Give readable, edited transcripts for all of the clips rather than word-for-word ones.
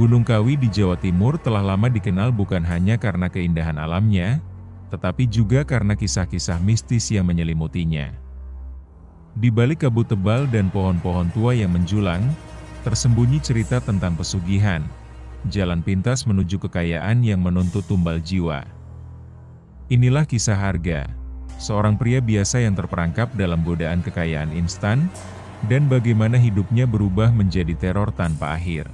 Gunung Kawi di Jawa Timur telah lama dikenal bukan hanya karena keindahan alamnya, tetapi juga karena kisah-kisah mistis yang menyelimutinya. Di balik kabut tebal dan pohon-pohon tua yang menjulang, tersembunyi cerita tentang pesugihan, jalan pintas menuju kekayaan yang menuntut tumbal jiwa. Inilah kisah Arga, seorang pria biasa yang terperangkap dalam godaan kekayaan instan, dan bagaimana hidupnya berubah menjadi teror tanpa akhir.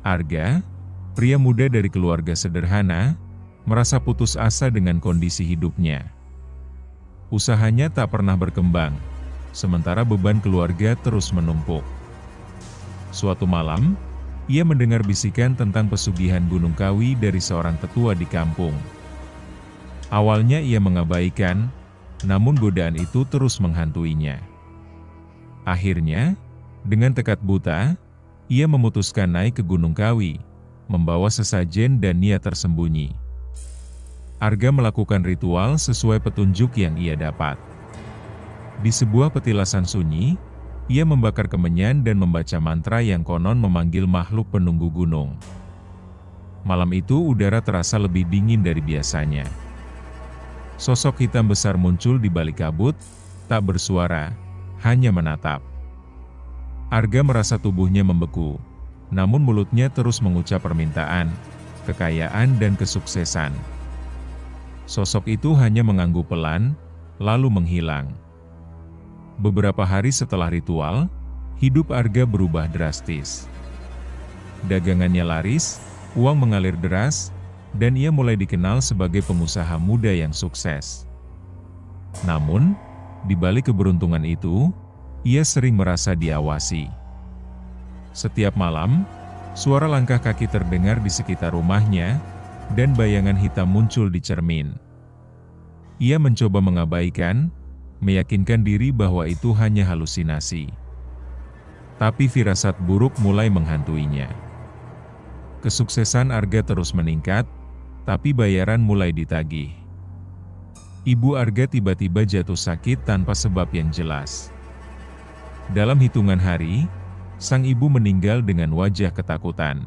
Arga, pria muda dari keluarga sederhana, merasa putus asa dengan kondisi hidupnya. Usahanya tak pernah berkembang, sementara beban keluarga terus menumpuk. Suatu malam, ia mendengar bisikan tentang pesugihan Gunung Kawi dari seorang tetua di kampung. Awalnya ia mengabaikan, namun godaan itu terus menghantuinya. Akhirnya, dengan tekad buta, ia memutuskan naik ke Gunung Kawi, membawa sesajen dan niat tersembunyi. Arga melakukan ritual sesuai petunjuk yang ia dapat. Di sebuah petilasan sunyi, ia membakar kemenyan dan membaca mantra yang konon memanggil makhluk penunggu gunung. Malam itu udara terasa lebih dingin dari biasanya. Sosok hitam besar muncul di balik kabut, tak bersuara, hanya menatap. Arga merasa tubuhnya membeku, namun mulutnya terus mengucap permintaan, kekayaan dan kesuksesan. Sosok itu hanya mengangguk pelan, lalu menghilang. Beberapa hari setelah ritual, hidup Arga berubah drastis. Dagangannya laris, uang mengalir deras, dan ia mulai dikenal sebagai pengusaha muda yang sukses. Namun, di balik keberuntungan itu, ia sering merasa diawasi. Setiap malam, suara langkah kaki terdengar di sekitar rumahnya, dan bayangan hitam muncul di cermin. Ia mencoba mengabaikan, meyakinkan diri bahwa itu hanya halusinasi. Tapi firasat buruk mulai menghantuinya. Kesuksesan Arga terus meningkat, tapi bayaran mulai ditagih. Ibu Arga tiba-tiba jatuh sakit tanpa sebab yang jelas. Dalam hitungan hari, sang ibu meninggal dengan wajah ketakutan.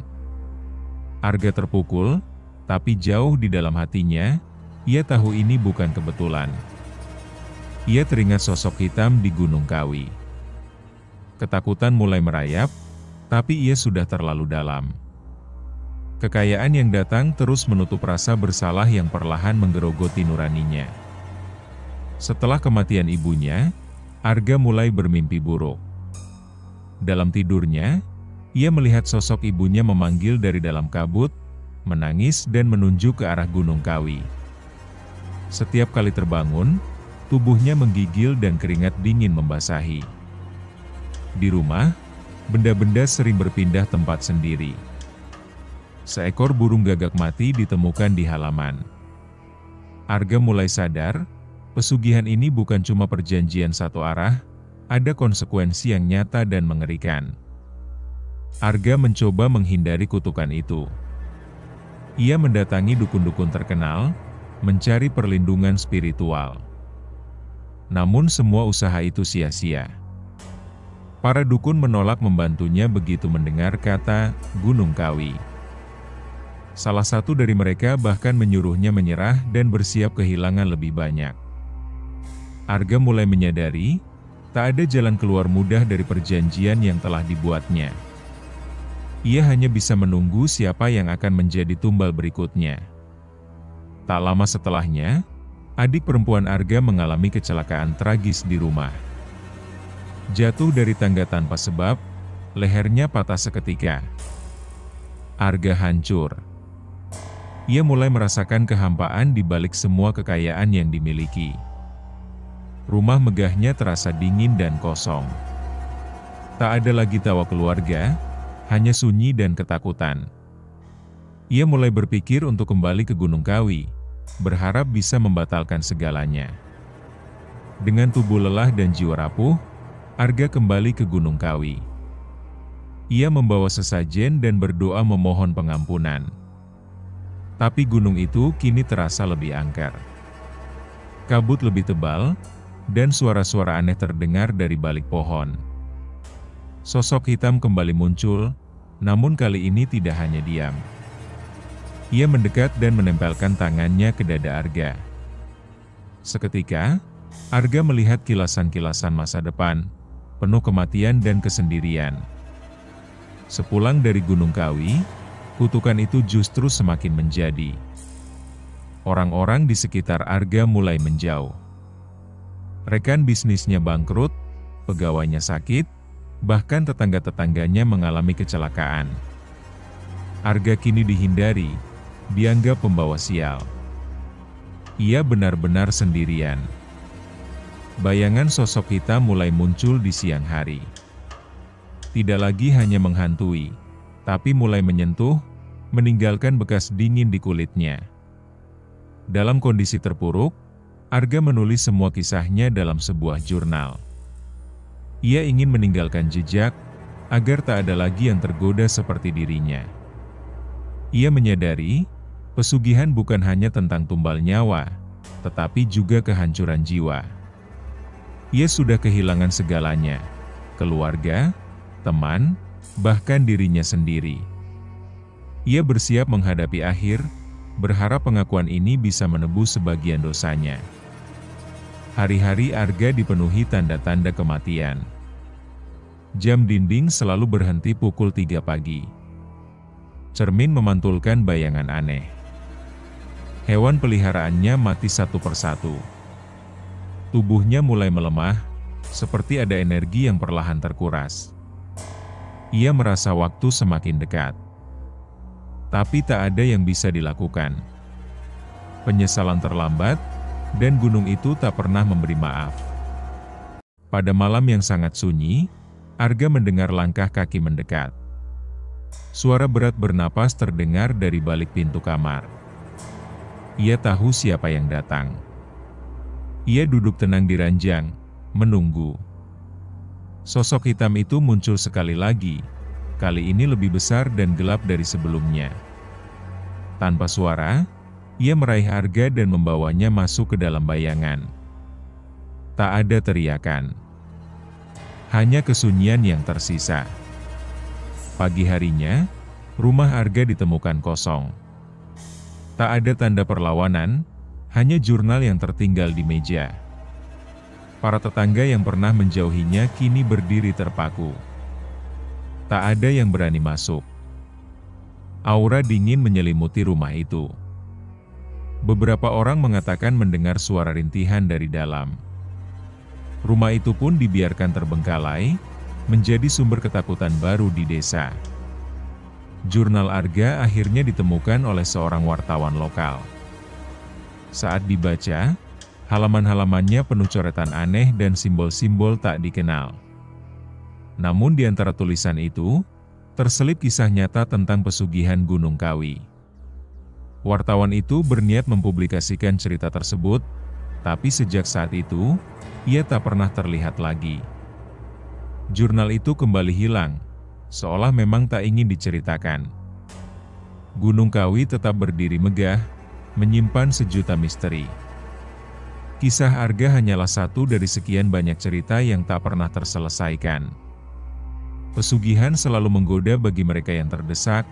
Arga terpukul, tapi jauh di dalam hatinya, ia tahu ini bukan kebetulan. Ia teringat sosok hitam di Gunung Kawi. Ketakutan mulai merayap, tapi ia sudah terlalu dalam. Kekayaan yang datang terus menutup rasa bersalah yang perlahan menggerogoti nuraninya. Setelah kematian ibunya, Arga mulai bermimpi buruk. Dalam tidurnya, ia melihat sosok ibunya memanggil dari dalam kabut, menangis dan menunjuk ke arah Gunung Kawi. Setiap kali terbangun, tubuhnya menggigil dan keringat dingin membasahi. Di rumah, benda-benda sering berpindah tempat sendiri. Seekor burung gagak mati ditemukan di halaman. Arga mulai sadar, pesugihan ini bukan cuma perjanjian satu arah, ada konsekuensi yang nyata dan mengerikan. Arga mencoba menghindari kutukan itu. Ia mendatangi dukun-dukun terkenal, mencari perlindungan spiritual. Namun semua usaha itu sia-sia. Para dukun menolak membantunya begitu mendengar kata Gunung Kawi. Salah satu dari mereka bahkan menyuruhnya menyerah dan bersiap kehilangan lebih banyak. Arga mulai menyadari, tak ada jalan keluar mudah dari perjanjian yang telah dibuatnya. Ia hanya bisa menunggu siapa yang akan menjadi tumbal berikutnya. Tak lama setelahnya, adik perempuan Arga mengalami kecelakaan tragis di rumah. Jatuh dari tangga tanpa sebab, lehernya patah seketika. Arga hancur. Ia mulai merasakan kehampaan di balik semua kekayaan yang dimiliki. Rumah megahnya terasa dingin dan kosong. Tak ada lagi tawa keluarga, hanya sunyi dan ketakutan. Ia mulai berpikir untuk kembali ke Gunung Kawi, berharap bisa membatalkan segalanya. Dengan tubuh lelah dan jiwa rapuh, Arga kembali ke Gunung Kawi. Ia membawa sesajen dan berdoa memohon pengampunan. Tapi gunung itu kini terasa lebih angker. Kabut lebih tebal, dan suara-suara aneh terdengar dari balik pohon. Sosok hitam kembali muncul, Namun kali ini tidak hanya diam. Ia mendekat dan menempelkan tangannya ke dada Arga. Seketika, Arga melihat kilasan-kilasan masa depan, penuh kematian dan kesendirian. Sepulang dari Gunung Kawi, kutukan itu justru semakin menjadi. Orang-orang di sekitar Arga mulai menjauh. Rekan bisnisnya bangkrut, pegawainya sakit, bahkan tetangga-tetangganya mengalami kecelakaan. Arga kini dihindari, dianggap pembawa sial. Ia benar-benar sendirian. Bayangan sosok hitam mulai muncul di siang hari. Tidak lagi hanya menghantui, tapi mulai menyentuh, meninggalkan bekas dingin di kulitnya. Dalam kondisi terpuruk, Arga menulis semua kisahnya dalam sebuah jurnal. Ia ingin meninggalkan jejak, agar tak ada lagi yang tergoda seperti dirinya. Ia menyadari, pesugihan bukan hanya tentang tumbal nyawa, tetapi juga kehancuran jiwa. Ia sudah kehilangan segalanya, keluarga, teman, bahkan dirinya sendiri. Ia bersiap menghadapi akhir, berharap pengakuan ini bisa menebus sebagian dosanya. Hari-hari Arga dipenuhi tanda-tanda kematian. Jam dinding selalu berhenti pukul 3 pagi. Cermin memantulkan bayangan aneh. Hewan peliharaannya mati satu persatu. Tubuhnya mulai melemah, seperti ada energi yang perlahan terkuras. Ia merasa waktu semakin dekat. Tapi tak ada yang bisa dilakukan. Penyesalan terlambat, dan gunung itu tak pernah memberi maaf. Pada malam yang sangat sunyi, Arga mendengar langkah kaki mendekat. Suara berat bernapas terdengar dari balik pintu kamar. Ia tahu siapa yang datang. Ia duduk tenang di ranjang, menunggu. Sosok hitam itu muncul sekali lagi, kali ini lebih besar dan gelap dari sebelumnya. Tanpa suara, ia meraih Arga dan membawanya masuk ke dalam bayangan. Tak ada teriakan. Hanya kesunyian yang tersisa. Pagi harinya, rumah Arga ditemukan kosong. Tak ada tanda perlawanan, hanya jurnal yang tertinggal di meja. Para tetangga yang pernah menjauhinya kini berdiri terpaku. Tak ada yang berani masuk. Aura dingin menyelimuti rumah itu. Beberapa orang mengatakan mendengar suara rintihan dari dalam. Rumah itu pun dibiarkan terbengkalai, menjadi sumber ketakutan baru di desa. Jurnal Arga akhirnya ditemukan oleh seorang wartawan lokal. Saat dibaca, halaman-halamannya penuh coretan aneh dan simbol-simbol tak dikenal. Namun di antara tulisan itu, terselip kisah nyata tentang pesugihan Gunung Kawi. Wartawan itu berniat mempublikasikan cerita tersebut, tapi sejak saat itu, ia tak pernah terlihat lagi. Jurnal itu kembali hilang, seolah memang tak ingin diceritakan. Gunung Kawi tetap berdiri megah, menyimpan sejuta misteri. Kisah Arga hanyalah satu dari sekian banyak cerita yang tak pernah terselesaikan. Pesugihan selalu menggoda bagi mereka yang terdesak,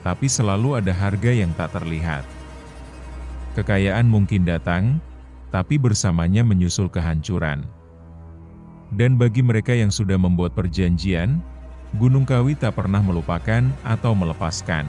tapi selalu ada harga yang tak terlihat. Kekayaan mungkin datang, tapi bersamanya menyusul kehancuran. Dan bagi mereka yang sudah membuat perjanjian, Gunung Kawi tak pernah melupakan atau melepaskan.